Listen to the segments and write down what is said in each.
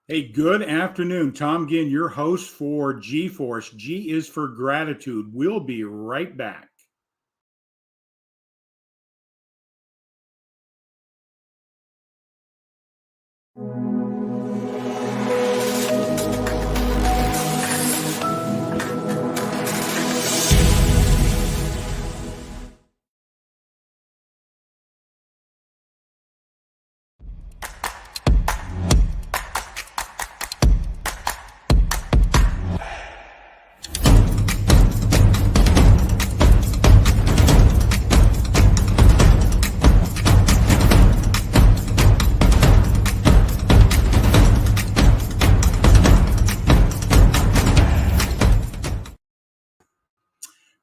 Hey, good afternoon. Tom Ginn, your host for G-Force. G is for gratitude. We'll be right back.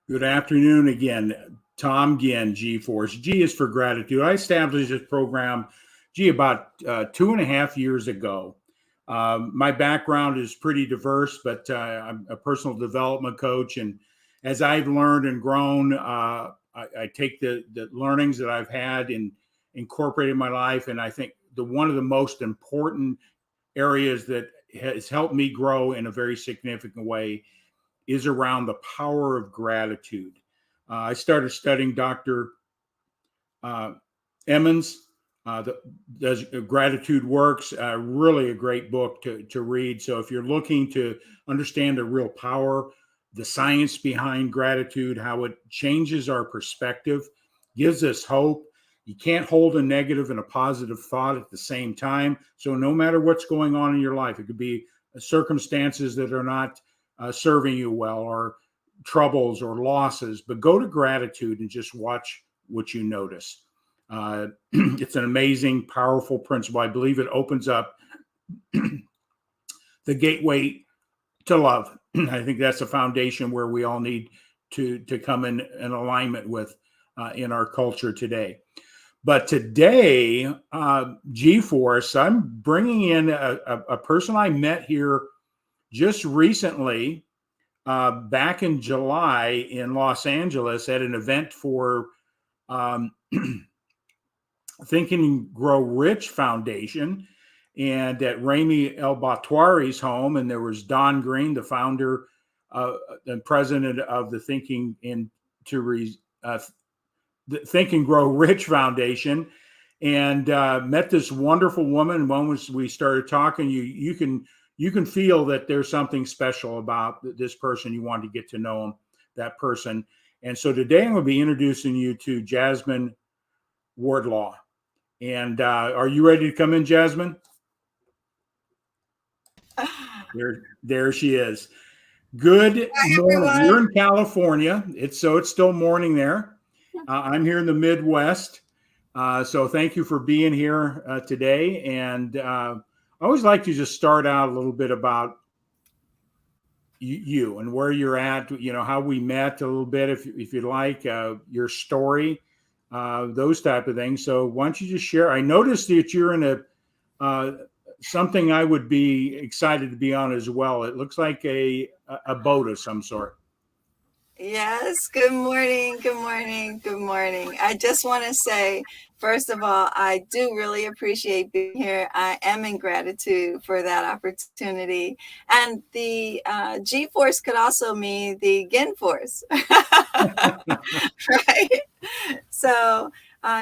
Good afternoon again. Tom Ginn, G-Force. G is for gratitude. I established this program, about 2.5 years ago. My background is pretty diverse, but I'm a personal development coach. And as I've learned and grown, I take the learnings that I've had and incorporate in my life. And I think one of the most important areas that has helped me grow in a very significant way is around the power of gratitude. I started studying Dr. Emmons, does Gratitude Works, really a great book to read. So if you're looking to understand the real power, the science behind gratitude, how it changes our perspective, gives us hope. You can't hold a negative and a positive thought at the same time. So no matter what's going on in your life, it could be circumstances that are not serving you well, or troubles or losses, but go to gratitude and just watch what you notice. It's an amazing, powerful principle. I believe it opens up the gateway to love. I think that's a foundation where we all need to come in alignment with in our culture today. But today, G-Force, I'm bringing in a person I met here just recently, back in July in Los Angeles at an event for Think and Grow Rich Foundation, and at Ramy El Batwari's home. And there was Don Green, the founder and president of the Think and Grow Rich Foundation, and met this wonderful woman. When we started talking, you can feel that there's something special about this person. You want to get to know that person. And so today I'm going to be introducing you to Jasmine Wardlaw. And are you ready to come in, Jasmine? There she is. Good morning. Everyone. You're in California. It's still morning there. I'm here in the Midwest. So thank you for being here today. And I always like to just start out a little bit about you and where you're at, how we met a little bit, if you'd like, your story, those type of things. So why don't you just share? I noticed that you're in something I would be excited to be on as well. It looks like a boat of some sort. Yes, good morning, good morning, good morning. I just want to say, first of all, I do really appreciate being here. I am in gratitude for that opportunity. And the G-Force could also mean the Gin Force, right? So,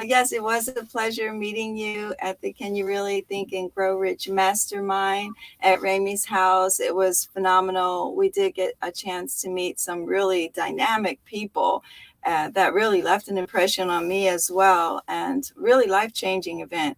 yes, it was a pleasure meeting you at the Can You Really Think and Grow Rich Mastermind at Ramy's house. It was phenomenal. We did get a chance to meet some really dynamic people that really left an impression on me as well, and really life-changing event.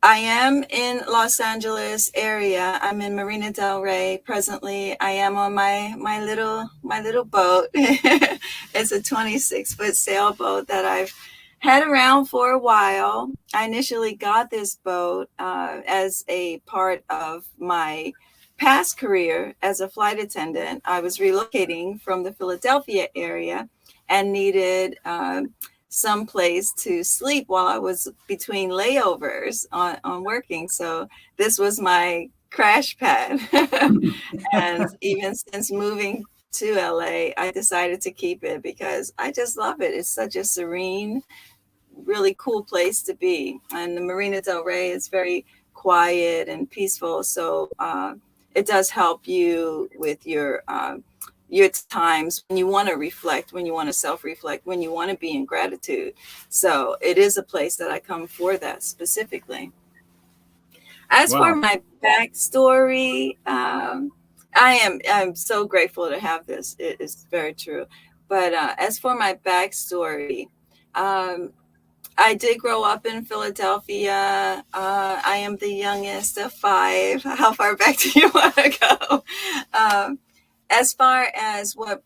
I am in Los Angeles area. I'm in Marina del Rey presently. I am on my little boat. It's a 26-foot sailboat that I've had around for a while. I initially got this boat as a part of my past career as a flight attendant. I was relocating from the Philadelphia area and needed some place to sleep while I was between layovers on working. So this was my crash pad. And even since moving to LA, I decided to keep it because I just love it. It's such a serene, really cool place to be. And the Marina del Rey is very quiet and peaceful. So it does help you with your times when you want to reflect, when you want to self-reflect, when you want to be in gratitude. So it is a place that I come for that specifically. As for Wow. my backstory, I'm so grateful to have this. It is very true. But as for my backstory, um, I did grow up in Philadelphia. I am the youngest of five. How far back do you want to go? As far as what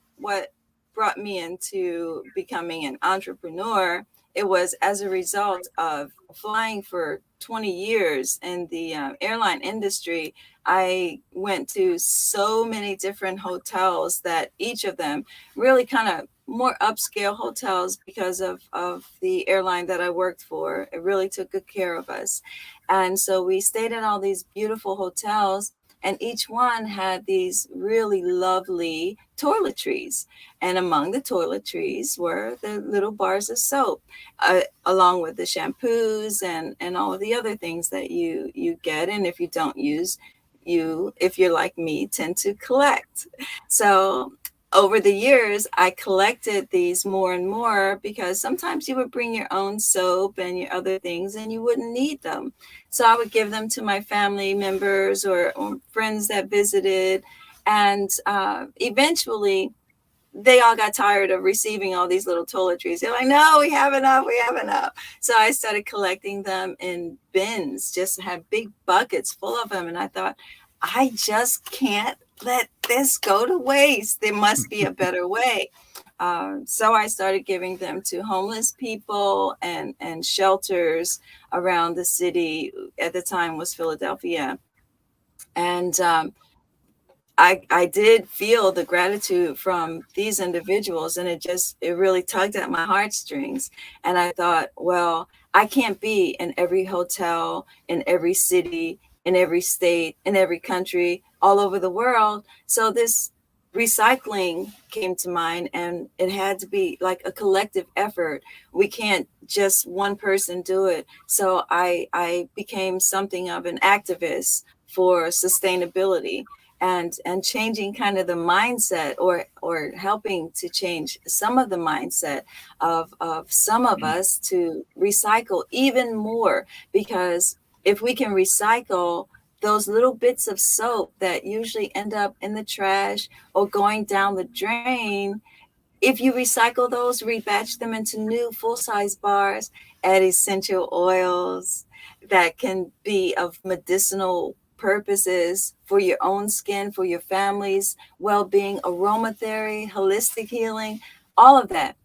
brought me into becoming an entrepreneur, it was as a result of flying for 20 years in the airline industry. I went to so many different hotels that each of them really kind of more upscale hotels because of the airline that I worked for. It really took good care of us. And so we stayed at all these beautiful hotels, and each one had these really lovely toiletries. And among the toiletries were the little bars of soap, along with the shampoos and all of the other things that you get. And if you don't use, if you're like me, tend to collect. So over the years, I collected these more and more because sometimes you would bring your own soap and your other things and you wouldn't need them. So I would give them to my family members or friends that visited. And eventually, they all got tired of receiving all these little toiletries. They're like, no, we have enough, we have enough. So I started collecting them in bins, just had big buckets full of them. And I thought, I just can't let this go to waste. There must be a better way. So I started giving them to homeless people and shelters around the city. At the time was Philadelphia. And I did feel the gratitude from these individuals, and it really tugged at my heartstrings. And I thought, well, I can't be in every hotel, in every city, in every state, in every country, all over the world. So this recycling came to mind, and it had to be like a collective effort. We can't just one person do it. So I became something of an activist for sustainability and changing kind of the mindset or helping to change some of the mindset of some of us to recycle even more, because if we can recycle those little bits of soap that usually end up in the trash or going down the drain, if you recycle those, rebatch them into new full-size bars, add essential oils that can be of medicinal purposes for your own skin, for your family's well-being, aromatherapy, holistic healing, all of that.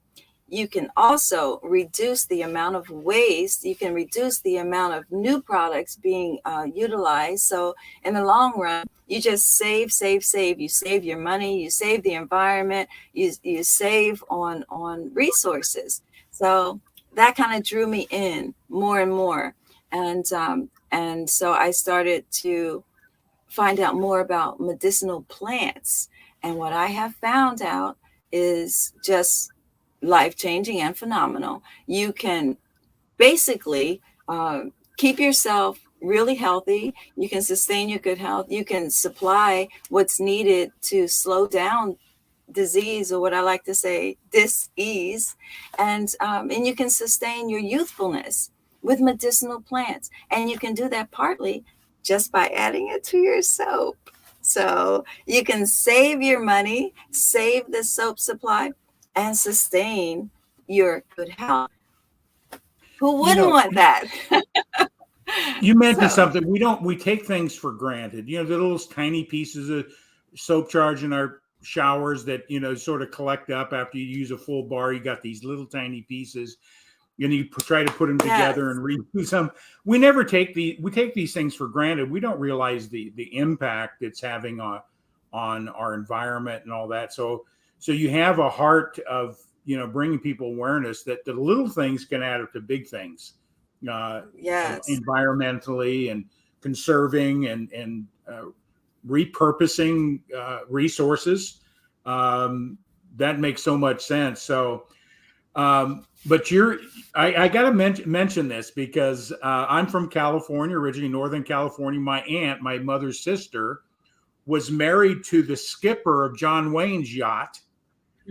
You can also reduce the amount of waste. You can reduce the amount of new products being utilized. So in the long run, you just save. You save your money, you save the environment, you save on resources. So that kind of drew me in more and more. And so I started to find out more about medicinal plants. And what I have found out is just life-changing and phenomenal. You can basically keep yourself really healthy. You can sustain your good health. You can supply what's needed to slow down disease, or what I like to say, dis-ease, and you can sustain your youthfulness with medicinal plants. And you can do that partly just by adding it to your soap. So you can save your money, save the soap supply, and sustain your good health. Who You wouldn't know, want that? you mentioned So something. We take things for granted. The little tiny pieces of soap charge in our showers that, sort of collect up after you use a full bar. You got these little tiny pieces, and you try to put them together yes, and reuse them. We take these things for granted. We don't realize the impact it's having on our environment and all that. So you have a heart of, bringing people awareness that the little things can add up to big things, yes. environmentally, and conserving and repurposing resources. That makes so much sense. So But I got to mention this because I'm from California, originally Northern California. My aunt, my mother's sister, was married to the skipper of John Wayne's yacht.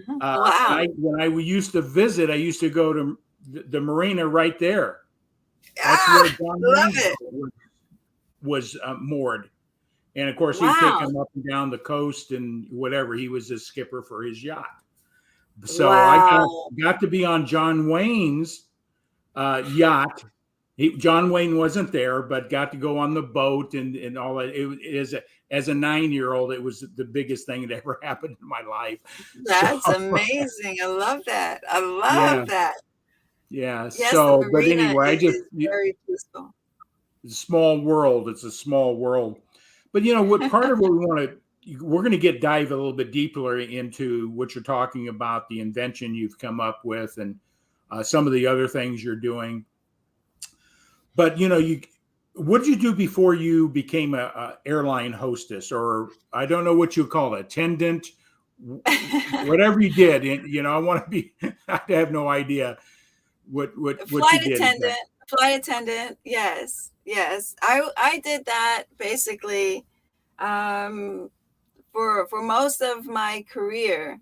Wow. When I used to visit, I used to go to the marina right there. That's Ah, where John love Wayne's it. boat was moored. And of course, he'd take Wow. him up and down the coast and whatever. He was a skipper for his yacht. So I Wow. got to be on John Wayne's yacht. John Wayne wasn't there, but got to go on the boat and all that. As a 9-year-old, it was the biggest thing that ever happened in my life. So That's amazing. I love that. I yeah, love that. yeah. Yes, the So, but marina anyway, is very peaceful. it's a small world. It's a small world. But what part of what we're going to dive a little bit deeper into what you're talking about, the invention you've come up with, and some of the other things you're doing. But what did you do before you became a airline hostess, or I don't know what you call it, attendant, whatever you did. I want to be. I have no idea what you Flight did attendant, exactly. flight attendant. Yes, yes. I did that basically um, for most of my career.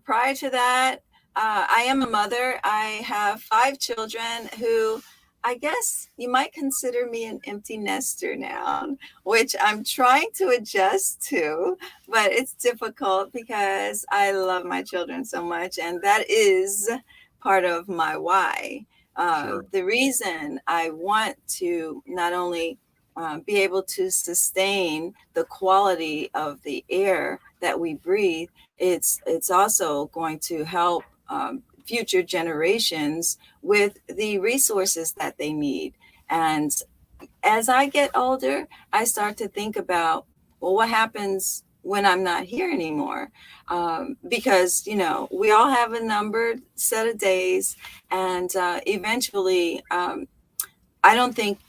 Prior to that, I am a mother. I have 5 children who I guess you might consider me an empty nester now, which I'm trying to adjust to, but it's difficult because I love my children so much, and that is part of my why. Sure, The reason I want to not only be able to sustain the quality of the air that we breathe, it's also going to help future generations with the resources that they need. And as I get older, I start to think about, well, what happens when I'm not here anymore? Because, we all have a numbered set of days. And eventually, I don't think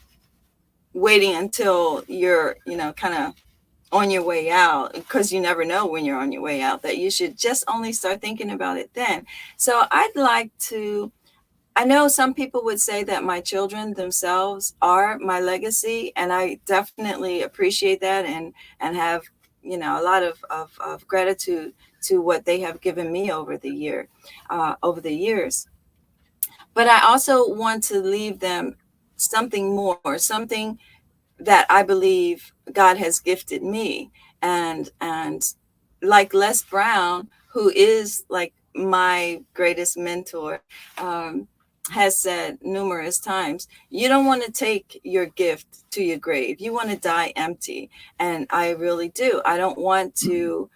waiting until you're, kind of on your way out, because you never know when you're on your way out, that you should just only start thinking about it then. So I know some people would say that my children themselves are my legacy, and I definitely appreciate that and have, a lot of gratitude to what they have given me over the years. But I also want to leave them something more, something that I believe God has gifted me. And like Les Brown, who is like my greatest mentor, um, has said numerous times, you don't want to take your gift to your grave. You want to die empty. And I really do. I don't want to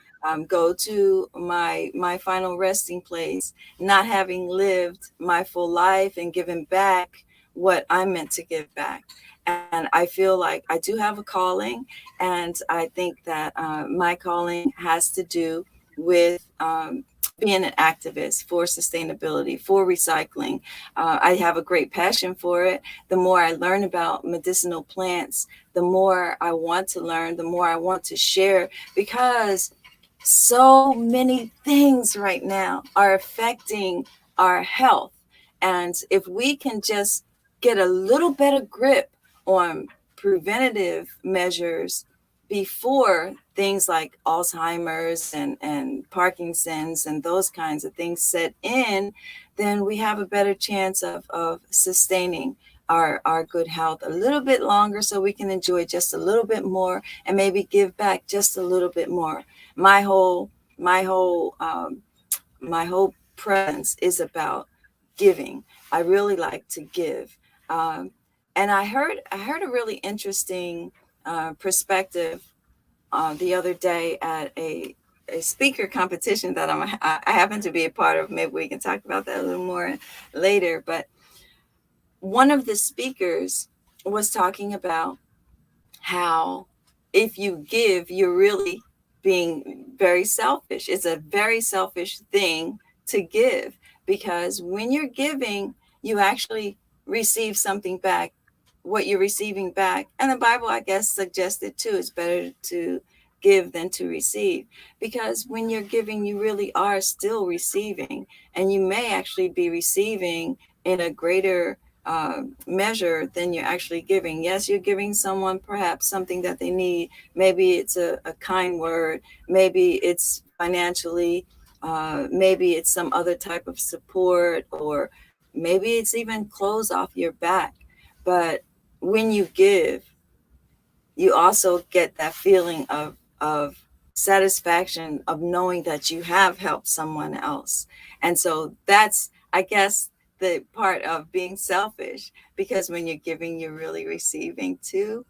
go to my final resting place not having lived my full life and given back what I'm meant to give back. And I feel like I do have a calling, and I think that my calling has to do with being an activist for sustainability, for recycling. I have a great passion for it. The more I learn about medicinal plants, the more I want to learn, the more I want to share, because so many things right now are affecting our health. And if we can just get a little better grip on preventative measures before things like Alzheimer's and Parkinson's and those kinds of things set in, then we have a better chance of sustaining our good health a little bit longer, so we can enjoy just a little bit more and maybe give back just a little bit more. My whole my whole my whole presence is about giving. I really like to give. Um, and I heard a really interesting perspective the other day at a speaker competition that I happen to be a part of. Maybe we can talk about that a little more later. But one of the speakers was talking about how if you give, you're really being very selfish. It's a very selfish thing to give, because when you're giving, you actually receive something back. What you're receiving back, and the Bible, I guess, suggested too, it's better to give than to receive, because when you're giving, you really are still receiving, and you may actually be receiving in a greater measure than you're actually giving. Yes, you're giving someone perhaps something that they need. Maybe it's a kind word, maybe it's financially, maybe it's some other type of support, or maybe it's even clothes off your back. But when you give, you also get that feeling of satisfaction of knowing that you have helped someone else. And so that's, I guess, the part of being selfish, because when you're giving, you're really receiving too.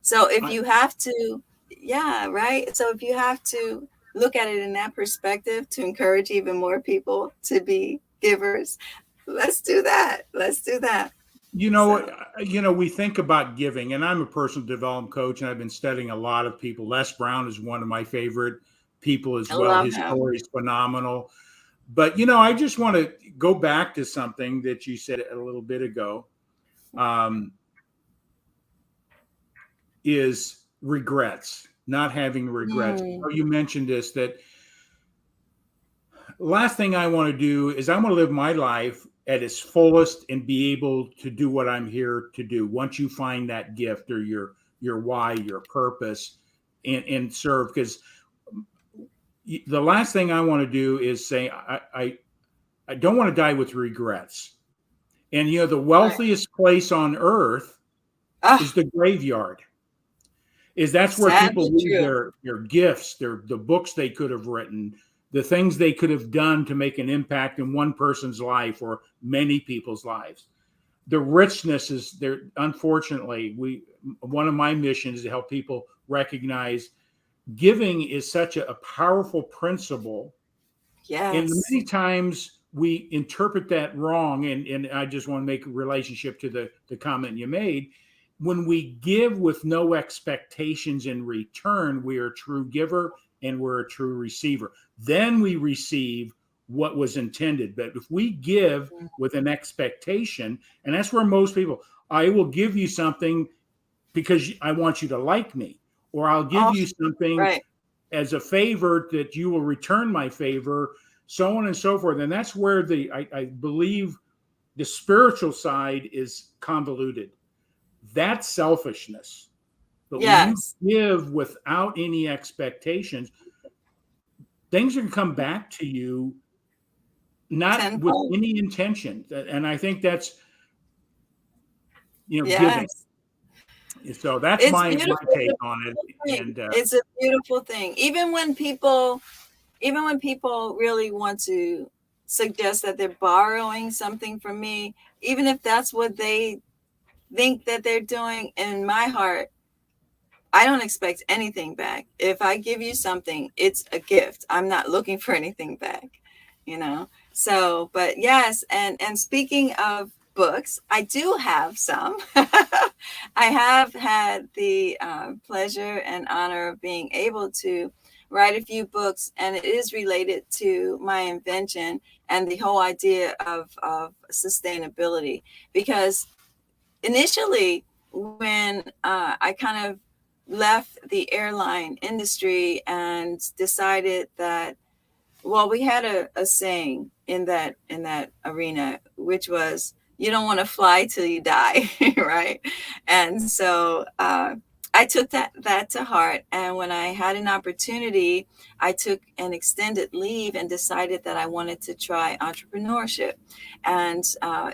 So if I, you have to, yeah, right. So if you have to look at it in that perspective to encourage even more people to be givers, let's do that. Let's do that. you know, So we think about giving, and I'm a personal development coach, and I've been studying a lot of people. Les Brown is one of my favorite people as I well. love His him. story is phenomenal. But I just want to go back to something that you said a little bit ago. Um, is regrets, not having regrets. Mm, You mentioned this, that last thing I want to do is I want to live my life at its fullest and be able to do what I'm here to do. Once you find that gift or your why, your purpose, and serve, because the last thing I want to do is say I don't want to die with regrets. And the right. wealthiest place on earth is Ah, the graveyard. That's where sad people but leave true. their gifts, the books they could have written, the things they could have done to make an impact in one person's life or many people's lives. The richness is there. Unfortunately, we one of my missions is to help people recognize giving is such a powerful principle, and Yes. many times we interpret that wrong. And I just want to make a relationship to the comment you made. When we give with no expectations in return, we are a true giver and we're a true receiver. Then we receive what was intended. But if we give with an expectation, and that's where most people, I will give you something because I want you to like me, or I'll give Oh, you something right. as a favor that you will return my favor, so on and so forth. And that's where I believe the spiritual side is convoluted. That's selfishness. But when you Yes. give without any expectations, things are going to come back to you, not with Tenfold. any intention. And I think that's, giving. Yes. So that's It's my beautiful. take on it. Thing. And It's a beautiful thing. Even when people really want to suggest that they're borrowing something from me, even if that's what they think that they're doing, in my heart, I don't expect anything back. If I give you something, it's a gift. I'm not looking for anything back, you know? So, but yes, and speaking of books, I do have some. I have had the pleasure and honor of being able to write a few books, and it is related to my invention and the whole idea of sustainability. Because initially, when I kind of left the airline industry and decided that, well, we had a saying in that arena, which was, you don't want to fly till you die, right? And so I took that to heart. And when I had an opportunity, I took an extended leave and decided that I wanted to try entrepreneurship. And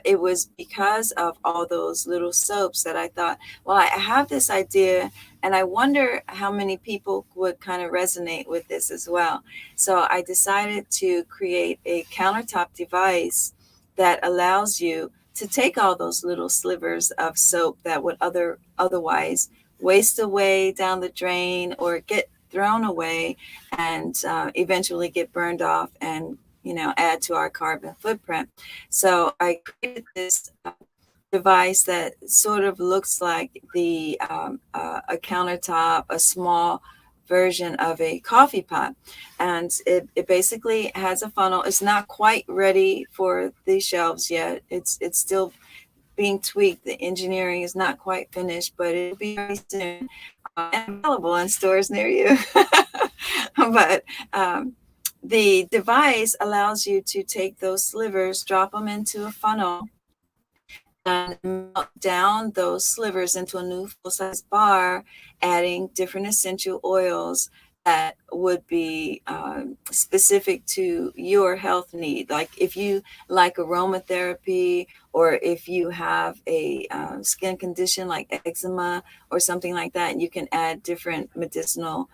it was because of all those little soaps that I thought, well, I have this idea, and I wonder how many people would kind of resonate with this as well. So I decided to create a countertop device that allows you to take all those little slivers of soap that would otherwise waste away down the drain or get thrown away, and eventually get burned off and add to our carbon footprint. So I created this device that sort of looks like a countertop, a small version of a coffee pot. And it basically has a funnel. It's not quite ready for the shelves yet. It's still being tweaked. The engineering is not quite finished, but it'll be very soon and available in stores near you. But the device allows you to take those slivers, drop them into a funnel, and melt down those slivers into a new full-size bar, adding different essential oils that would be specific to your health need. Like if you like aromatherapy, or if you have a skin condition like eczema or something like that, you can add different medicinal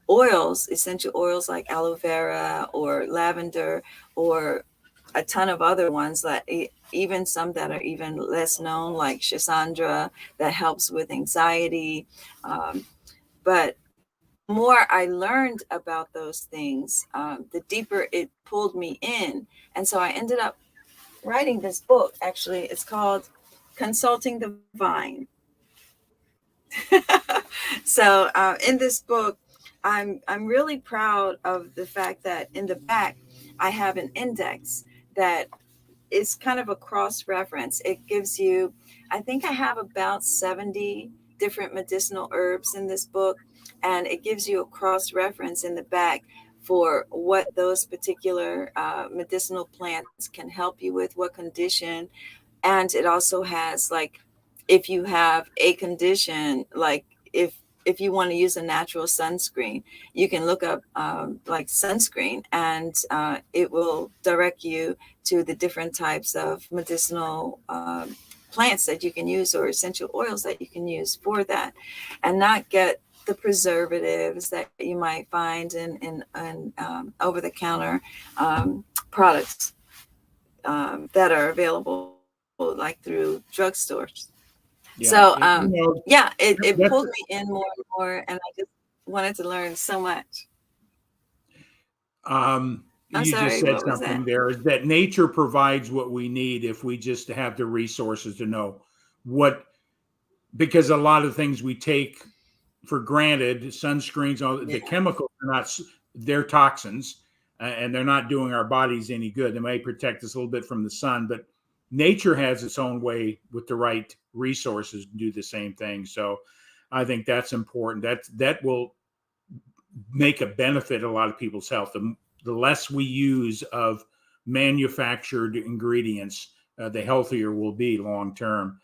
oils, essential oils like aloe vera or lavender, or a ton of other ones that even some that are even less known, like Shisandra, that helps with anxiety. But the more I learned about those things, the deeper it pulled me in. And so I ended up writing this book. Actually, it's called Consulting the Vine. So in this book, I'm really proud of the fact that in the back, I have an index that is kind of a cross-reference. It gives you, I think I have about 70 different medicinal herbs in this book, and it gives you a cross-reference in the back for what those particular medicinal plants can help you with, what condition. And it also has, like, if you have a condition, like if you want to use a natural sunscreen, you can look up like sunscreen, and it will direct you to the different types of medicinal plants that you can use, or essential oils that you can use for that, and not get the preservatives that you might find in over-the-counter products that are available like through drugstores. Yeah. So And, it that's pulled me in more and more, and I just wanted to learn so much. I'm you just sorry, said what was that? something there, is that nature provides what we need if we just have the resources to know what, because a lot of things we take for granted, sunscreens, all Yeah. the chemicals are not, they're toxins, and they're not doing our bodies any good. They may protect us a little bit from the sun, but nature has its own way with the right resources to do the same thing. So I think that's important. That will make a benefit a lot of people's health. The less we use of manufactured ingredients, the healthier we'll be long term.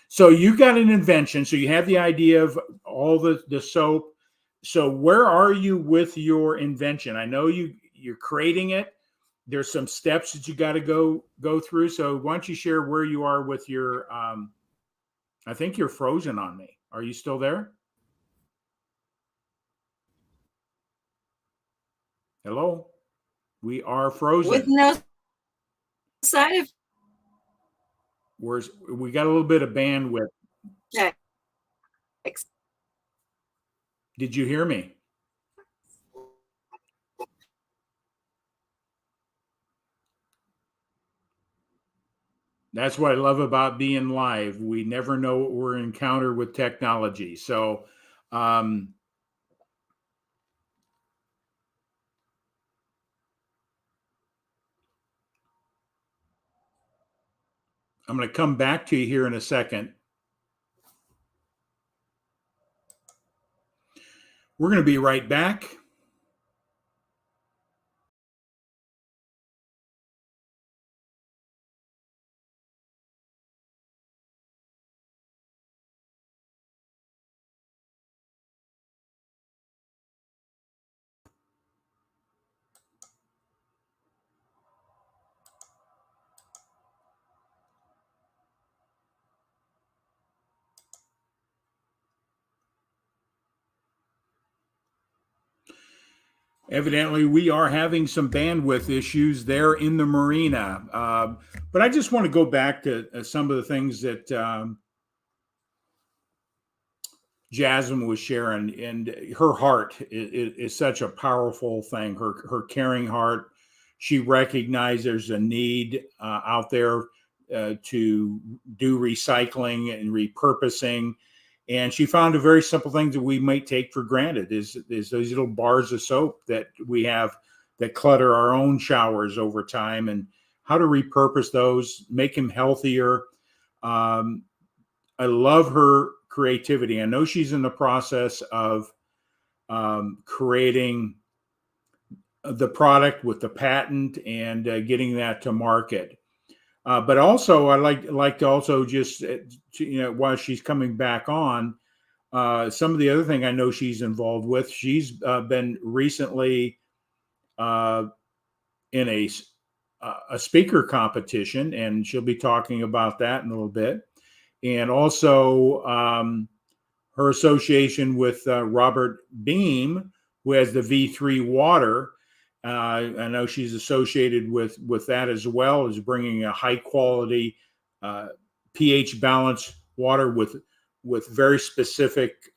So you got an invention. So you have the idea of all the soap. So where are you with your invention? I know you're creating it. There's some steps that you got to go through. So why don't you share where you are with your? I think you're frozen on me. Are you still there? Hello. We are With frozen. no side We got a little bit of bandwidth. effects. Did you hear me? That's what I love about being live. We never know what we're encounter with technology. So um, I'm going to come back to you here in a second. We're going to be right back. Evidently, we are having some bandwidth issues there in the marina. But I just want to go back to some of the things that Jasmine was sharing, and her heart is such a powerful thing. Her caring heart. She recognized there's a need out there to do recycling and repurposing, and she found a very simple thing that we might take for granted is those little bars of soap that we have that clutter our own showers over time, and how to repurpose those, make them healthier. Um, I love her creativity. I know she's in the process of creating the product with the patent and getting that to market. But also, I like to also just while she's coming back on, some of the other thing I know she's involved with. She's been recently in a speaker competition, and she'll be talking about that in a little bit. And also her association with Robert Beam, who has the V3 water. I know she's associated with that as well, as bringing a high quality pH balanced water with very specific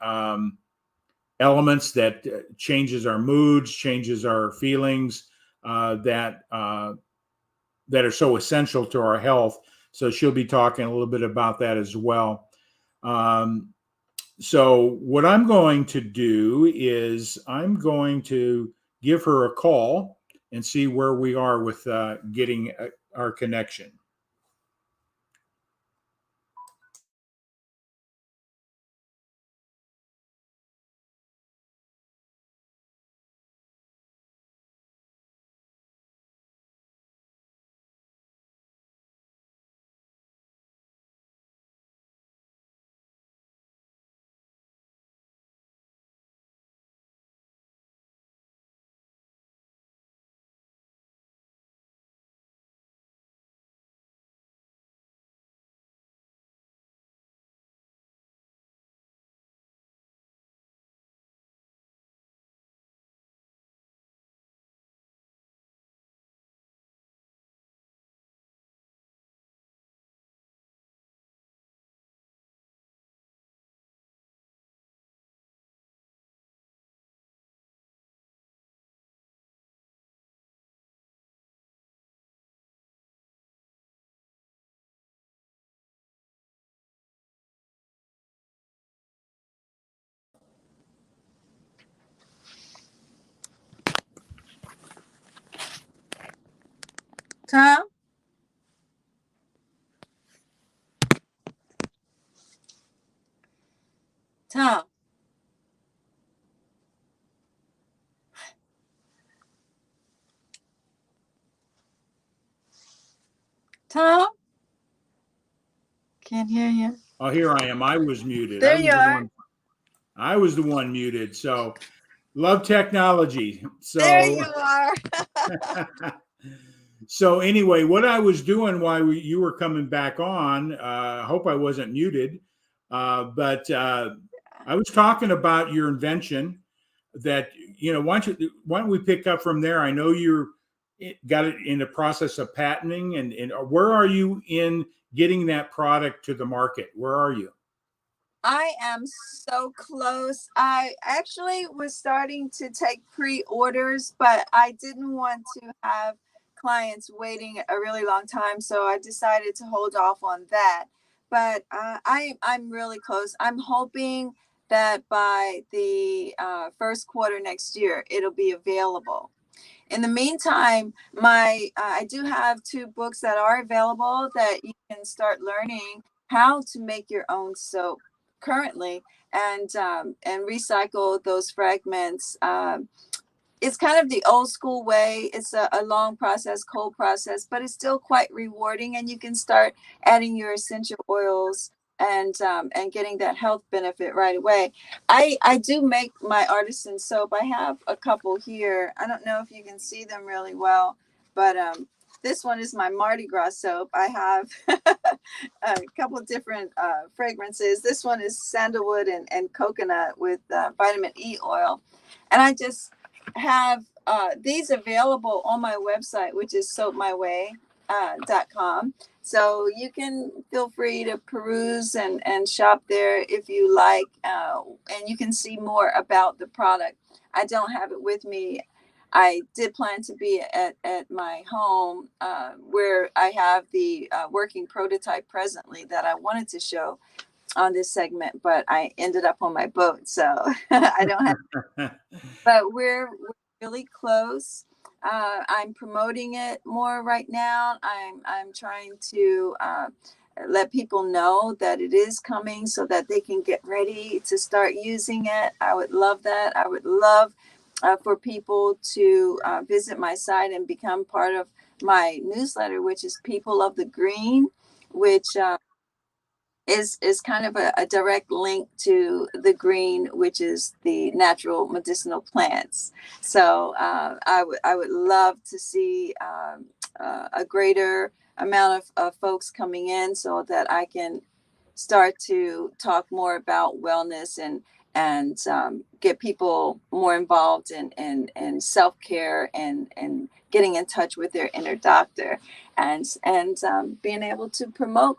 elements that changes our moods, changes our feelings, that are so essential to our health. So she'll be talking a little bit about that as well. So what I'm going to do is I'm going to give her a call and see where we are with getting our connection. Tom? Tom? Tom? Can't hear you. Oh, here I am. I was muted. There you are. I was the one muted. So love technology. There So you are. so anyway, what I was doing while you were coming back on, I hope I wasn't muted, but I was talking about your invention that, why don't we pick up from there? I know you're got it in the process of patenting, and where are you in getting that product to the market? Where are you? I am so close. I actually was starting to take pre-orders, but I didn't want to have clients waiting a really long time, so I decided to hold off on that. But I'm really close. I'm hoping that by the first quarter next year, it'll be available. In the meantime, I do have 2 books that are available that you can start learning how to make your own soap currently, and recycle those fragments. It's kind of the old school way. It's a long process, cold process, but it's still quite rewarding. And you can start adding your essential oils and getting that health benefit right away. I do make my artisan soap. I have a couple here. I don't know if you can see them really well, but this one is my Mardi Gras soap. I have a couple of different fragrances. This one is sandalwood and coconut with vitamin E oil. And I just have these available on my website, which is soapmyway.com. So you can feel free to peruse and shop there if you like, and you can see more about the product. I don't have it with me. I did plan to be at my home where I have the working prototype presently that I wanted to show on this segment, but I ended up on my boat, so I don't have. But we're really close. I'm promoting it more right now. I'm trying to let people know that it is coming so that they can get ready to start using it. I would love that. I would love for people to visit my site and become part of my newsletter, which is People of the Green, which is kind of a direct link to the green, which is the natural medicinal plants. So I would love to see a greater amount of folks coming in so that I can start to talk more about wellness and get people more involved in self-care and getting in touch with their inner doctor and being able to promote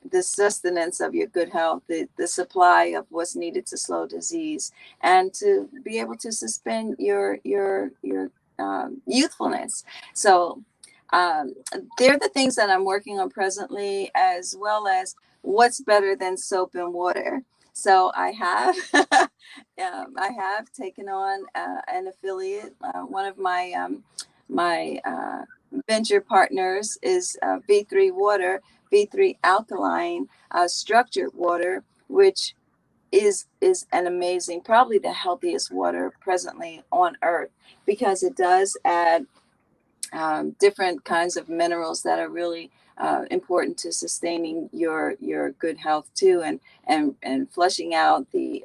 the sustenance of your good health, the supply of what's needed to slow disease, and to be able to suspend your youthfulness. So they're the things that I'm working on presently, as well as what's better than soap and water. So I have I have taken on an affiliate. One of my venture partners is V3 Water, V3 Alkaline Structured Water, which is an amazing, probably the healthiest water presently on earth, because it does add different kinds of minerals that are really important to sustaining your good health too, and flushing out the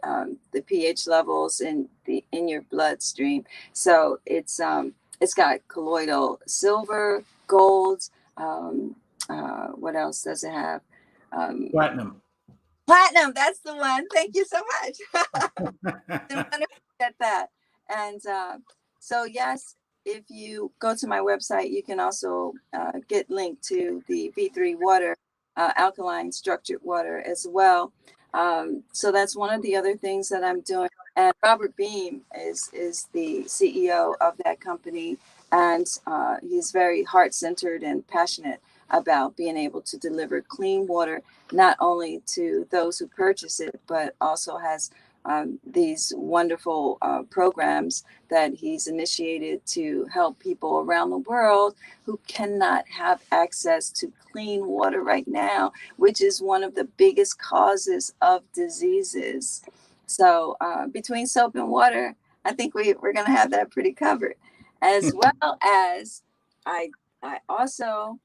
pH levels in your bloodstream. So it's got colloidal silver, gold. What else does it have? Platinum. Platinum. That's the one. Thank you so much. Didn't want to forget that. And so yes, if you go to my website, you can also get linked to the V3 water, alkaline structured water as well. So that's one of the other things that I'm doing. And Robert Beam is the CEO of that company, and he's very heart-centered and passionate about being able to deliver clean water, not only to those who purchase it, but also has these wonderful programs that he's initiated to help people around the world who cannot have access to clean water right now, which is one of the biggest causes of diseases. So between soap and water, I think we're going to have that pretty covered. As well as I also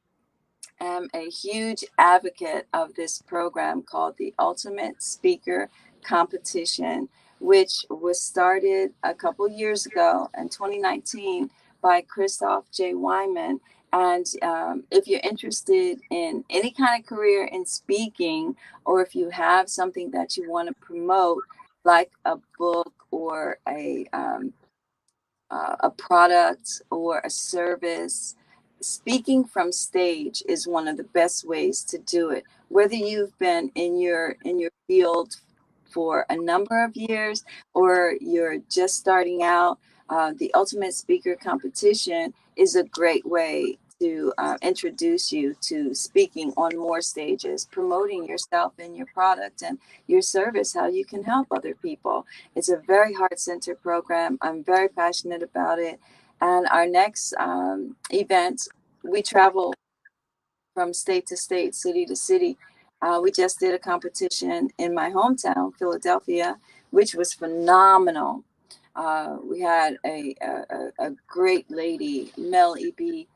am a huge advocate of this program called the Ultimate Speaker Competition, which was started a couple years ago in 2019 by Christoph J. Wyman. And if you're interested in any kind of career in speaking, or if you have something that you want to promote, like a book or a product or a service, speaking from stage is one of the best ways to do it. Whether you've been in your field for a number of years or you're just starting out, the Ultimate Speaker Competition is a great way to introduce you to speaking on more stages, promoting yourself and your product and your service, how you can help other people. It's a very heart-centered program. I'm very passionate about it. And our next event, we travel from state to state, city to city. We just did a competition in my hometown, Philadelphia, which was phenomenal. We had a great lady, Mel E.B.,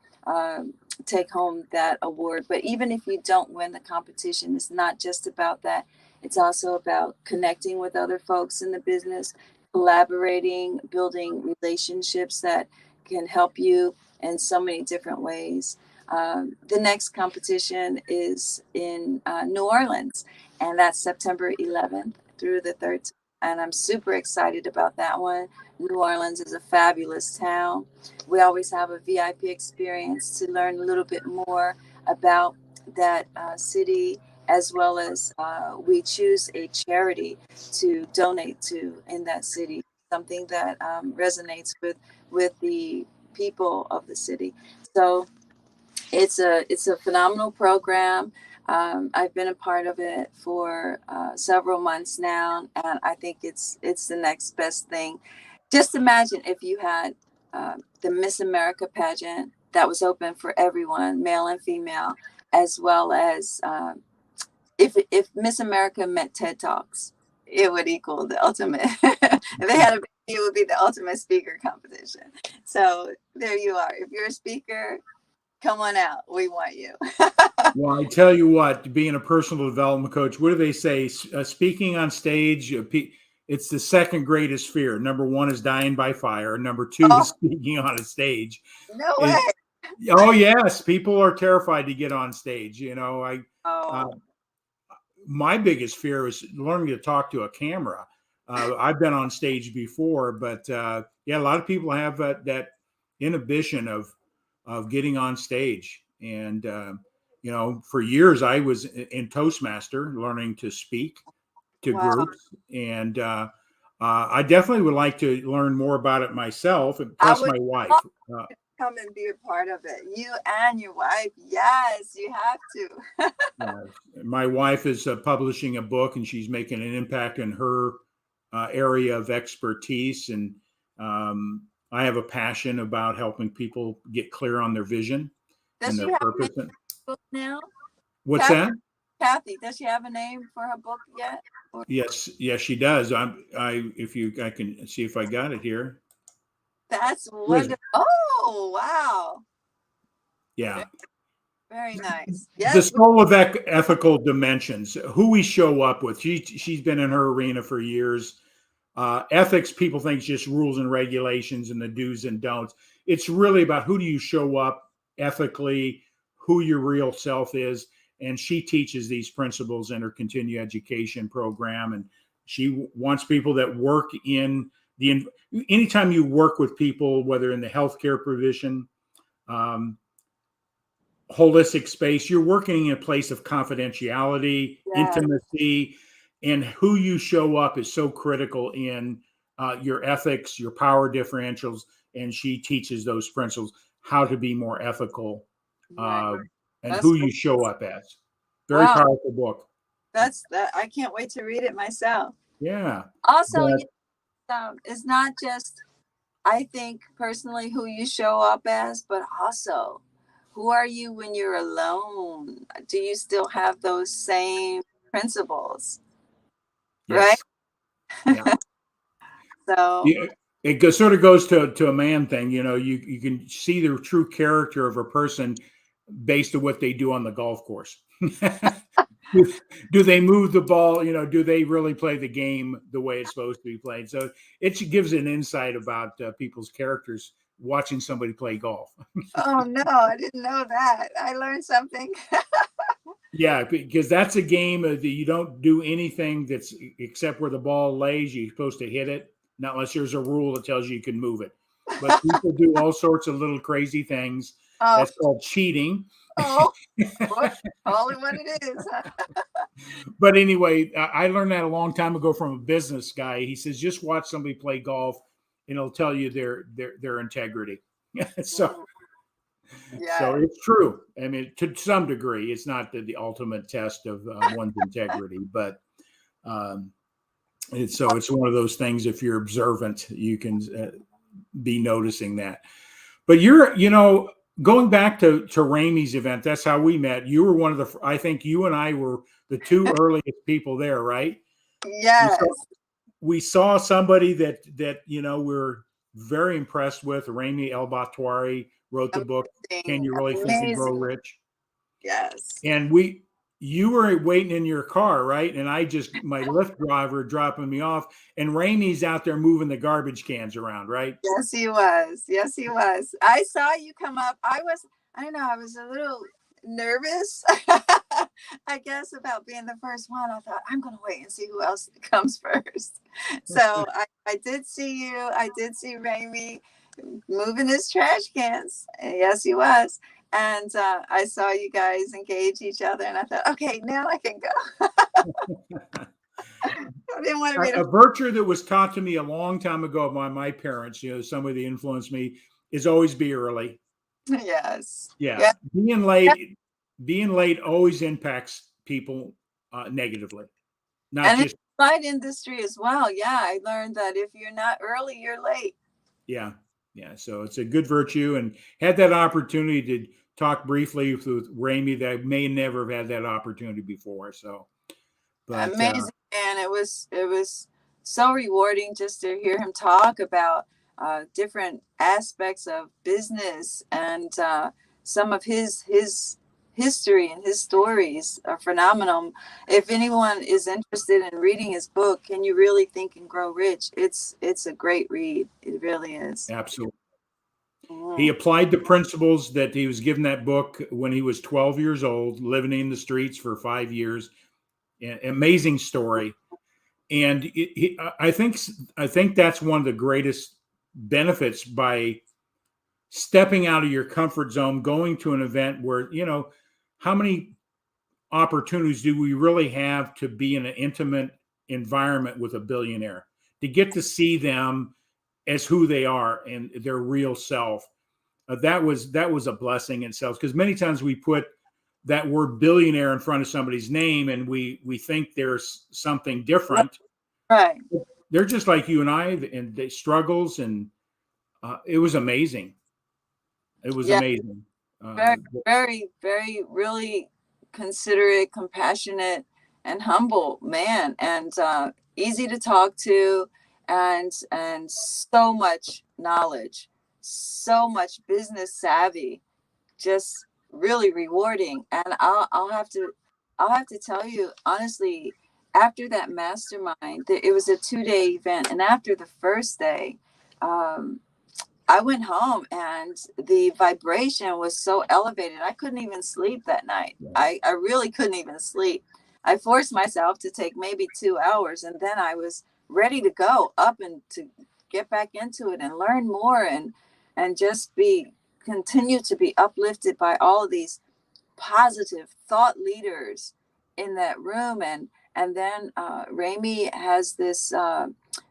take home that award. But even if you don't win the competition, it's not just about that. It's also about connecting with other folks in the business, collaborating, building relationships that can help you in so many different ways. The next competition is in New Orleans, and that's September 11th through the 13th. And I'm super excited about that one. New Orleans is a fabulous town. We always have a VIP experience to learn a little bit more about that city, as well as we choose a charity to donate to in that city, something that resonates with the people of the city. So it's a phenomenal program. I've been a part of it for several months now, and I think it's the next best thing. Just imagine if you had the Miss America pageant that was open for everyone, male and female, as well as if Miss America met TED Talks, it would equal the ultimate. If they had a baby, it would be the ultimate speaker competition. So there you are. If you're a speaker, come on out. We want you. Well, I tell you what, being a personal development coach, what do they say? Speaking on stage, it's the second greatest fear. Number one is dying by fire. Number two is speaking on a stage. No way. Oh yes, people are terrified to get on stage. My biggest fear is learning to talk to a camera. I've been on stage before, but a lot of people have that inhibition of getting on stage. And for years I was in Toastmaster, learning to speak to groups, and I definitely would like to learn more about it myself. And plus, my wife. Come and be a part of it. You and your wife. Yes, you have to. My wife is publishing a book, and she's making an impact in her area of expertise. And I have a passion about helping people get clear on their vision and their purpose. Book now? What's that? Kathy, does she have a name for her book yet? Yes, she does. I can see if I got it here. That's wonderful. Oh, wow. Yeah. Very nice. Yes. The soul of ethical dimensions, who we show up with. She's been in her arena for years. Ethics, people think just rules and regulations and the do's and don'ts. It's really about who do you show up ethically, who your real self is. And she teaches these principles in her continuing education program. And she wants people that work in anytime you work with people, whether in the healthcare provision, holistic space, you're working in a place of confidentiality, intimacy, and who you show up is so critical in your ethics, your power differentials. And she teaches those principles, how to be more ethical, and who you show up as. Very powerful book. I can't wait to read it myself. Yeah. Also, it's not just, I think personally, who you show up as, but also who are you when you're alone? Do you still have those same principles? Yes. Right? Yeah. So it sort of goes to a man thing. You can see the true character of a person based on what they do on the golf course. Do they move the ball? Do they really play the game the way it's supposed to be played? So it gives an insight about people's characters watching somebody play golf. Oh, no, I didn't know that. I learned something. Yeah, because that's a game that you don't do anything that's except where the ball lays. You're supposed to hit it, not unless there's a rule that tells you can move it. But people do all sorts of little crazy things. That's called cheating. Oh, call it what it is. But anyway, I learned that a long time ago from a business guy. He says, just watch somebody play golf and it'll tell you their integrity. So it's true. I mean, to some degree, it's not the ultimate test of one's integrity, but it's one of those things. If you're observant, you can be noticing that. But going back to Ramey's event, that's how we met. You were I think you and I were the two earliest people there, right? Yes. We saw somebody that we're very impressed with. Ramey El-Batwari wrote the book, Can You Really Think and Grow Rich? Yes. And you were waiting in your car, right? And my Lyft driver dropping me off, and Ramey's out there moving the garbage cans around, right? Yes, he was. Yes, he was. I saw you come up. I was a little nervous, I guess, about being the first one. I thought, I'm going to wait and see who else comes first. So I did see you. I did see Ramey moving his trash cans. Yes, he was. And I saw you guys engage each other, and I thought, okay, now I can go. I didn't want to read a virtue that was taught to me a long time ago by my parents, somebody that influenced me, is always be early. Yes. Yeah. Being late always impacts people negatively. And just the flight industry as well. Yeah, I learned that if you're not early, you're late. Yeah. Yeah. So it's a good virtue, and had that opportunity talked briefly with Ramey that I may never have had that opportunity before. So, but Amazing, and it was so rewarding just to hear him talk about different aspects of business, and some of his history and his stories are phenomenal. If anyone is interested in reading his book, Can You Really Think and Grow Rich? It's a great read. It really is. absolutely. He Mhm. applied the principles that he was given that book when he was 12 years old, living in the streets for 5 years. Amazing story. And I think that's one of the greatest benefits by stepping out of your comfort zone, going to an event where, how many opportunities do we really have to be in an intimate environment with a billionaire, to get to see them as who they are and their real self? That was a blessing in itself, because many times we put that word billionaire in front of somebody's name and we think there's something different. Right. They're just like you and I, and they struggles, and it was amazing. It was Yeah. amazing. Very, very, very, really considerate, compassionate, and humble man, and easy to talk to, and so much knowledge, so much business savvy, just really rewarding. And I'll have to tell you honestly, after that mastermind, it was a 2-day event, and after the first day, um, I went home and the vibration was so elevated. I couldn't even sleep that night. I really couldn't even sleep. I forced myself to take maybe 2 hours, and then I was ready to go up and to get back into it and learn more, and just continue to be uplifted by all of these positive thought leaders in that room. And then Ramey has this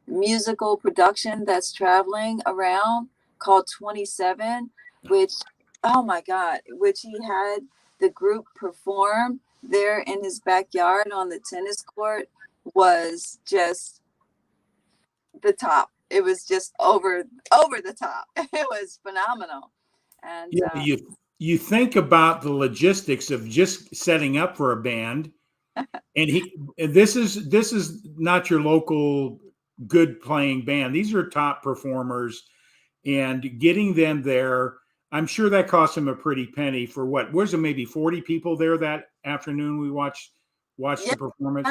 musical production that's traveling around called 27, which, oh my God, which he had the group perform there in his backyard on the tennis court, was just the top. It was just over the top. It was phenomenal. And Yeah, you think about the logistics of just setting up for a band, and this is not your local good playing band. These are top performers, and getting them there, I'm sure that cost him a pretty penny for what was it, maybe 40 people there that afternoon. We watched yeah, the performance.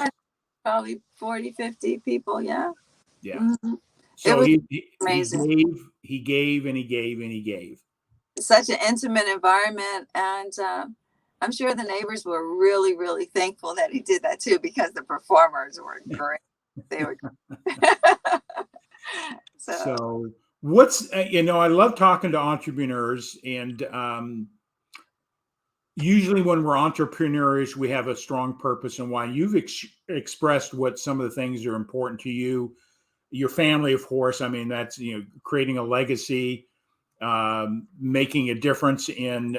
probably 40, 50 people. Yeah. Yeah. Mhm. It So was he amazing. gave, and he gave, and he gave. Such an intimate environment. And I'm sure the neighbors were really, really thankful that he did that too, because the performers were great. They were so. So I love talking to entrepreneurs, and usually when we're entrepreneurs, we have a strong purpose and why. You've expressed what some of the things are important to you, your family, of course. I mean, that's, creating a legacy, making a difference in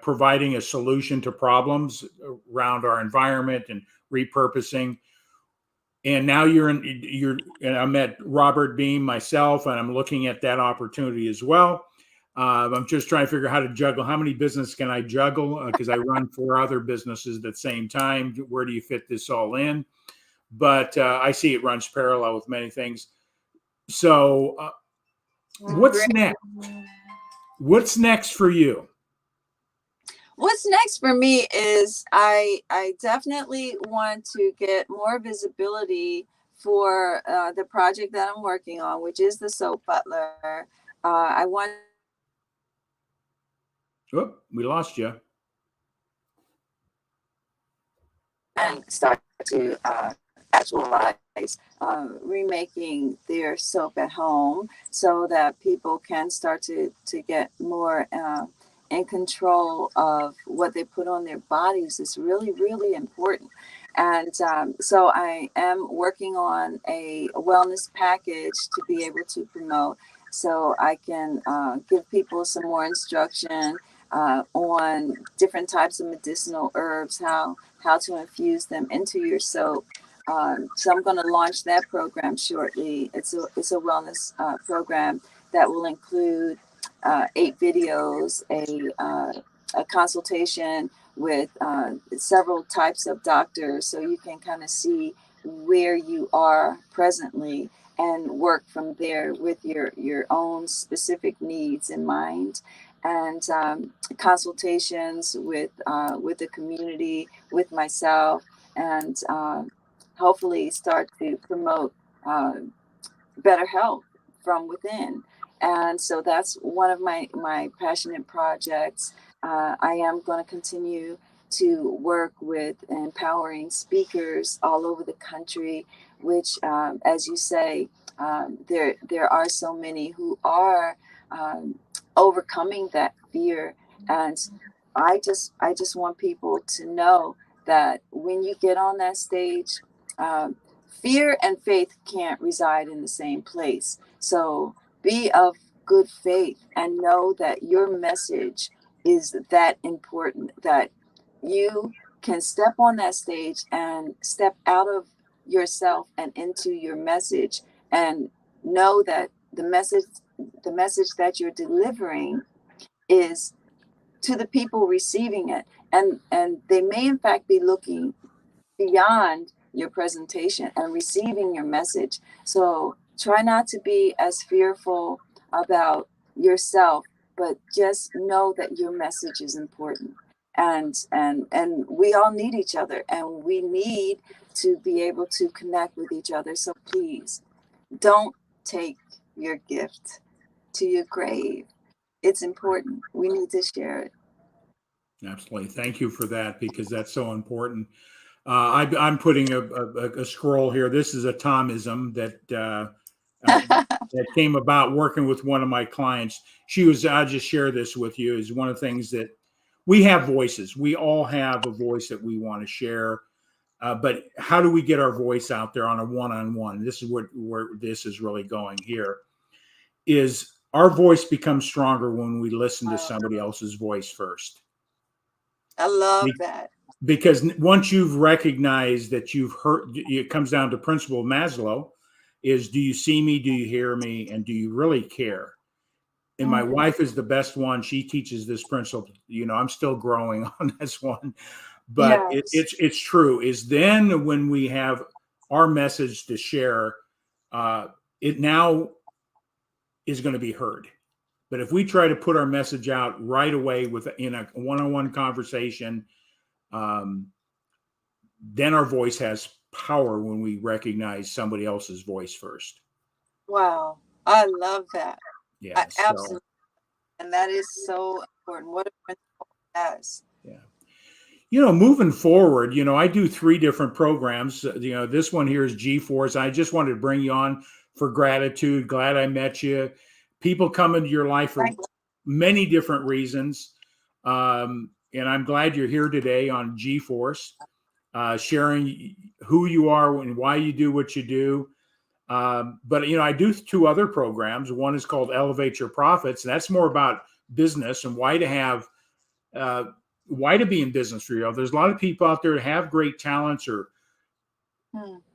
providing a solution to problems around our environment and repurposing. And now and I met Robert Beam myself, and I'm looking at that opportunity as well. I'm just trying to figure out how to juggle. How many businesses can I juggle? Because I run 4 other businesses at the same time. Where do you fit this all in? But I see it runs parallel with many things. So, what's Great. next? What's next for you? What's next for me is I definitely want to get more visibility for the project that I'm working on, which is the soap Butler. I want Oh, we lost you. and start to actualize remaking their soap at home, so that people can start to get more in control of what they put on their bodies. Is really, really important. And so I am working on a wellness package to be able to promote, so I can give people some more instruction on different types of medicinal herbs, how to infuse them into your soap. So I'm going to launch that program shortly. It's a wellness program that will include 8 videos, a consultation with several types of doctors, so you can kind of see where you are presently and work from there with your own specific needs in mind. And consultations with the community, with myself, and hopefully start to promote better health from within. And so that's one of my passionate projects. I am going to continue to work with empowering speakers all over the country, which, as you say, there are so many who are overcoming that fear. And I just want people to know that when you get on that stage, fear and faith can't reside in the same place. So be of good faith and know that your message is that important, that you can step on that stage and step out of yourself and into your message, and know that the message that you're delivering is to the people receiving it, and they may in fact be looking beyond your presentation and receiving your message. So try not to be as fearful about yourself, but just know that your message is important. And we all need each other, and we need to be able to connect with each other. So please don't take your gift to your grave. It's important. We need to share it. Absolutely. Thank you for that, because that's so important. I'm putting a scroll here. This is a Thomism that came about working with one of my clients. I'll just share this with you, is one of the things that we have voices. We all have a voice that we want to share. But how do we get our voice out there on a one-on-one? This is where this is really going here, is our voice becomes stronger when we listen to somebody else's voice first. I love that. Because once you've recognized that you've heard, it comes down to principle of Maslow, is do you see me, do you hear me, and do you really care? And my wife is the best one. She teaches this principle. I'm still growing on this one, but Yes. it's true. Is then when we have our message to share, it now is going to be heard. But if we try to put our message out right away in a one-on-one conversation, then our voice has power when we recognize somebody else's voice first. Wow. I love that. Yeah. Absolutely. And that is so important. What a principle has. Yeah. Moving forward, I do 3 different programs. This one here is G-Force. I just wanted to bring you on for gratitude. Glad I met you. People come into your life for many different reasons. And I'm glad you're here today on G-Force, sharing who you are and why you do what you do. But I do 2 other programs. One is called Elevate Your Profits, and that's more about business and why to be in business for you. There's a lot of people out there that have great talents or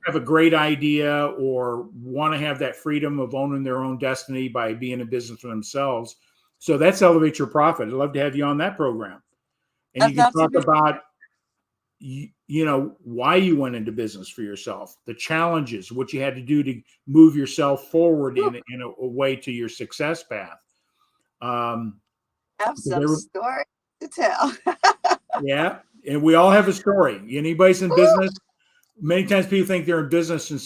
have a great idea or want to have that freedom of owning their own destiny by being in business for themselves. So that's Elevate Your Profit. I'd love to have you on that program. And you can talk about why you went into business for yourself, the challenges, what you had to do to move yourself forward in a way to your success path. Have some story to tell. Yeah. And we all have a story. Anybody's in business. Many times people think they're in business and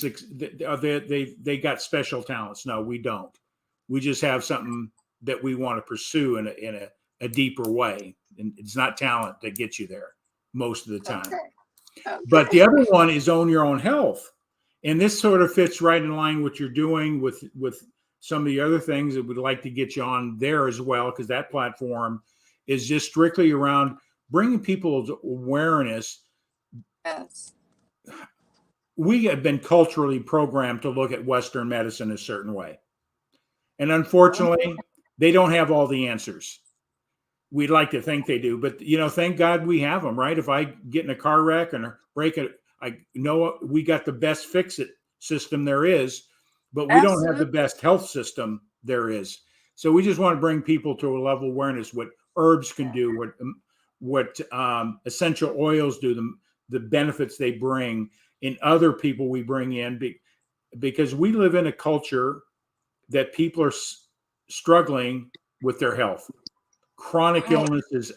they got special talents. No, we don't. We just have something that we want to pursue in a deeper way. And it's not talent that gets you there most of the time. Okay. But the other one is own your own health. And this sort of fits right in line with what you're doing with some of the other things that we'd like to get you on there as well, because that platform is just strictly around bringing people's awareness. Yes. We have been culturally programmed to look at Western medicine a certain way. And unfortunately, they don't have all the answers. We'd like to think they do, but thank God we have them, right? If I get in a car wreck and break it, I know we got the best fix-it system there is, but we don't have the best health system there is. So we just want to bring people to a level of awareness what herbs can do, what what essential oils do, the benefits they bring in other people we bring in, because we live in a culture that people are struggling with their health. Chronic Right. illness is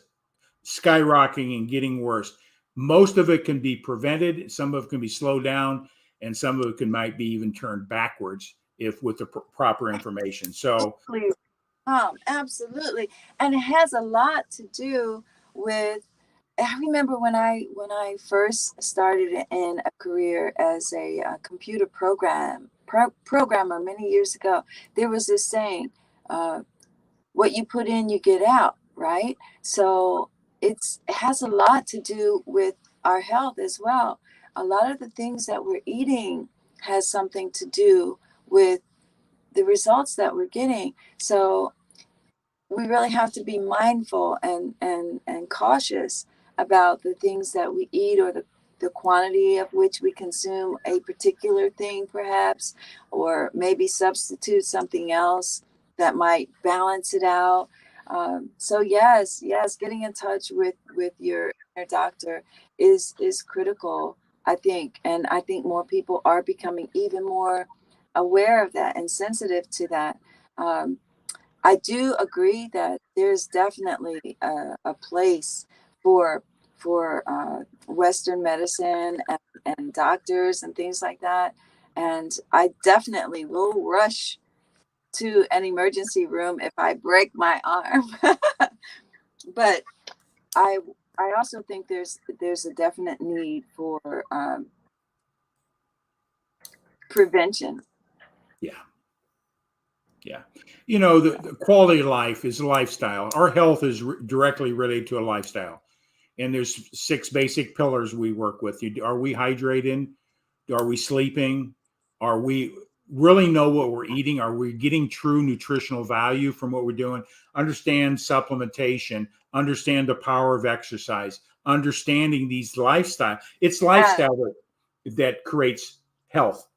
skyrocketing and getting worse. Most of it can be prevented. Some of it can be slowed down, and some of it might be even turned backwards if with the proper information. So, Absolutely, and it has a lot to do with. I remember when I first started in a career as a computer programmer many years ago. There was this saying, "What you put in, you get out." Right? So it has a lot to do with our health as well. A lot of the things that we're eating has something to do with the results that we're getting. So we really have to be mindful and cautious about the things that we eat, or the quantity of which we consume a particular thing, perhaps, or maybe substitute something else that might balance it out. So yes, getting in touch with your doctor is critical, I think, and I think more people are becoming even more aware of that and sensitive to that. Um, I do agree that there's definitely a place for Western medicine and doctors and things like that. And I definitely will rush to an emergency room if I break my arm. But I I also think there's a definite need for prevention. yeah. Yeah. The quality of life is a lifestyle. Our health is directly related to a lifestyle. And there's 6 basic pillars we work with. Are we hydrating? Are we sleeping? Are we really know what we're eating? Are we getting true nutritional value from what we're doing? Understand supplementation, understand the power of exercise, understanding these lifestyle. It's Yeah, lifestyle that creates health.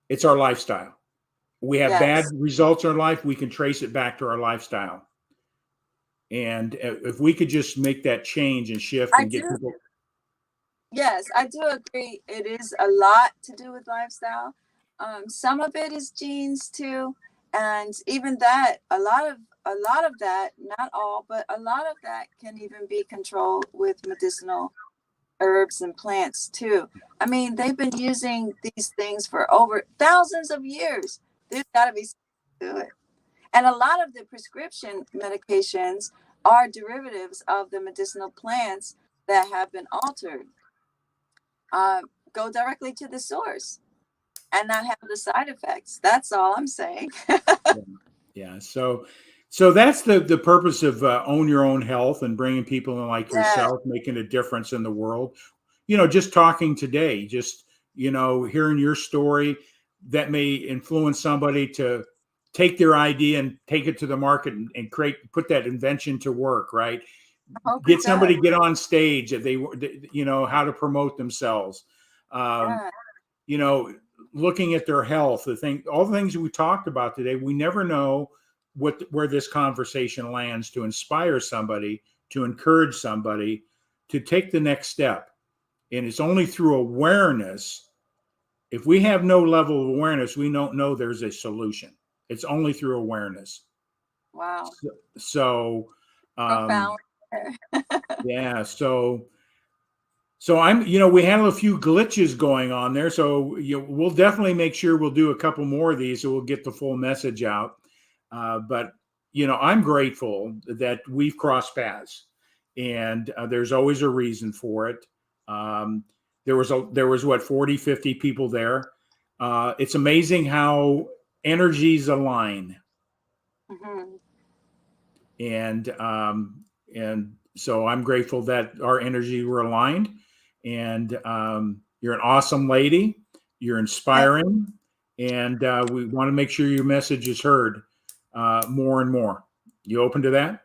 It's our lifestyle. We have bad yes. results in our life, we can trace it back to our lifestyle. And if we could just make that change and shift I and get do. people. Yes, I do agree. It is a lot to do with lifestyle. Some of it is genes too, and even that, a lot of that, not all, but a lot of that can even be controlled with medicinal herbs and plants too. I mean, they've been using these things for over thousands of years. There's got to be something to it. And a lot of the prescription medications are derivatives of the medicinal plants that have been altered. uh, Go directly to the source and not have the side effects. That's all I'm saying. Yeah. So that's the purpose of Own Your Own Health, and bringing people in like Yeah. yourself, making a difference in the world. Just talking today, just hearing your story that may influence somebody to take their idea and take it to the market, and put that invention to work. Right. I hope it Get does. somebody get on stage if how to promote themselves. Um, Yeah. you know, Looking at their health, all the things that we talked about today, we never know where this conversation lands to inspire somebody, to encourage somebody to take the next step. And it's only through awareness. If we have no level of awareness, we don't know there's a solution. It's only through awareness. Wow. So, um, Profound. yeah. So we had a few glitches going on there. So we'll definitely make sure we'll do a couple more of these so we'll get the full message out. But I'm grateful that we've crossed paths, and there's always a reason for it. Um, there was what, 40, 50 people there. It's amazing how energies align. Hmm. And so I'm grateful that our energies were aligned. And you're an awesome lady. You're inspiring, and we want to make sure your message is heard more and more. You open to that?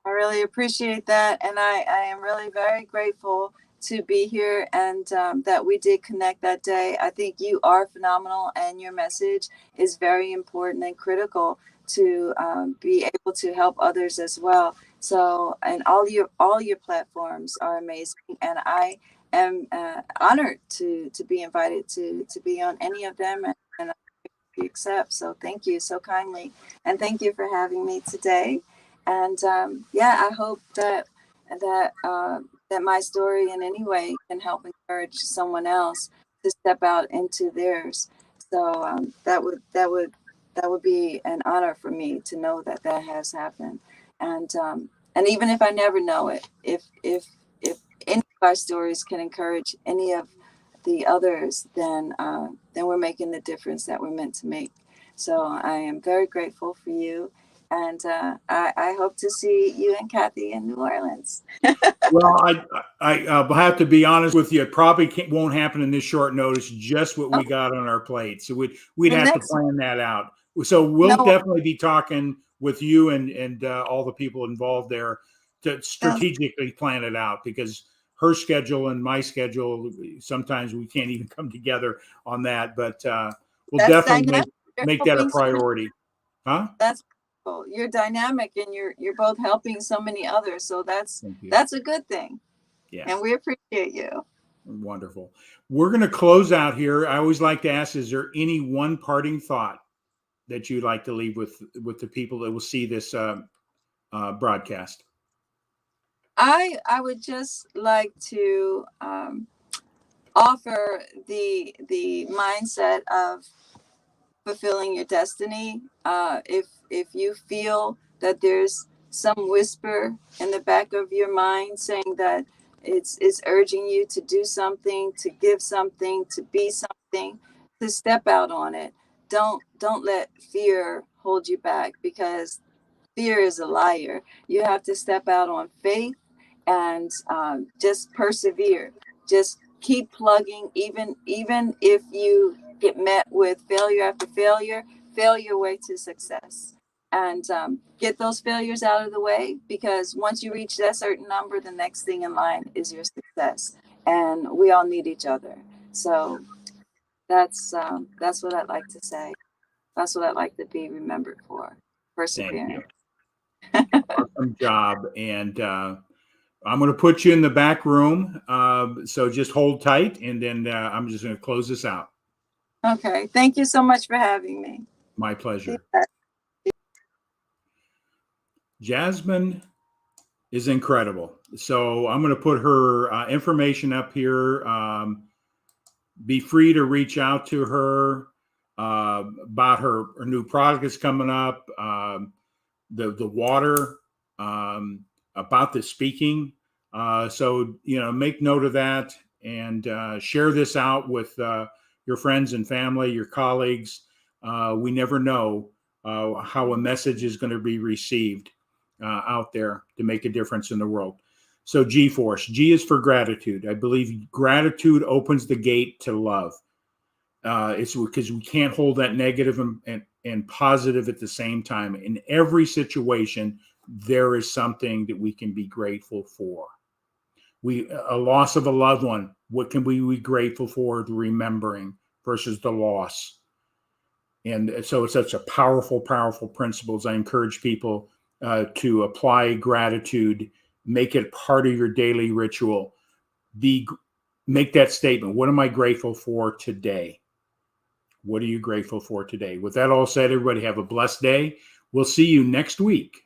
I really appreciate that. And I am really very grateful to be here, and that we did connect that day. I think you are phenomenal, and your message is very important and critical to be able to help others as well. So, and all your platforms are amazing, and I am honored to be invited to be on any of them, and I accept. So thank you so kindly, and thank you for having me today. And yeah, I hope that my story in any way can help encourage someone else to step out into theirs. So that would be an honor for me to know that that has happened. And even if I never know it, if any of our stories can encourage any of the others, then we're making the difference that we're meant to make. So I am very grateful for you, and I hope to see you and Kathy in New Orleans. Well, I have to be honest with you. It probably won't happen in this short notice. Just what we got on our plate, so we'd And have to next, plan that out. So we'll no, definitely be talking with you and all the people involved there to that's, strategically plan it out, because her schedule and my schedule, sometimes we can't even come together on that. But we'll that's definitely dynamic. You're make that a helping so many. priority, huh? That's cool. You're dynamic, and you're both helping so many others. So Thank you. that's a good thing, Yeah. and we appreciate you. Wonderful. We're going to close out here. I always like to ask, is there any one parting thought that you'd like to leave with the people that will see this broadcast? I would just like to offer the mindset of fulfilling your destiny. If you feel that there's some whisper in the back of your mind saying that it's urging you to do something, to give something, to be something, to step out on it. Don't let fear hold you back, because fear is a liar. You have to step out on faith and just persevere. Just keep plugging, even if you get met with failure after failure. Fail your way to success, and get those failures out of the way. Because once you reach that certain number, the next thing in line is your success, and we all need each other. So that's what I'd like to say. That's what I'd like to be remembered for. Thank you. Perseverance. Awesome job. And I'm going to put you in the back room. So just hold tight, and then I'm just going to close this out. Okay. Thank you so much for having me. My pleasure. Jasmine is incredible. So I'm going to put her information up here. Be free to reach out to her about her new product that's coming up, the water, about the speaking. So, make note of that, and share this out with your friends and family, your colleagues. We never know how a message is going to be received out there to make a difference in the world. So G-Force, G is for gratitude. I believe gratitude opens the gate to love. It's because we can't hold that negative and positive at the same time. In every situation, there is something that we can be grateful for. A loss of a loved one, what can we be grateful for? The remembering versus the loss. And so it's such a powerful, powerful principles. I encourage people to apply gratitude, make it part of your daily ritual. Make that statement. What am I grateful for today? What are you grateful for today? With that all said, everybody have a blessed day. We'll see you next week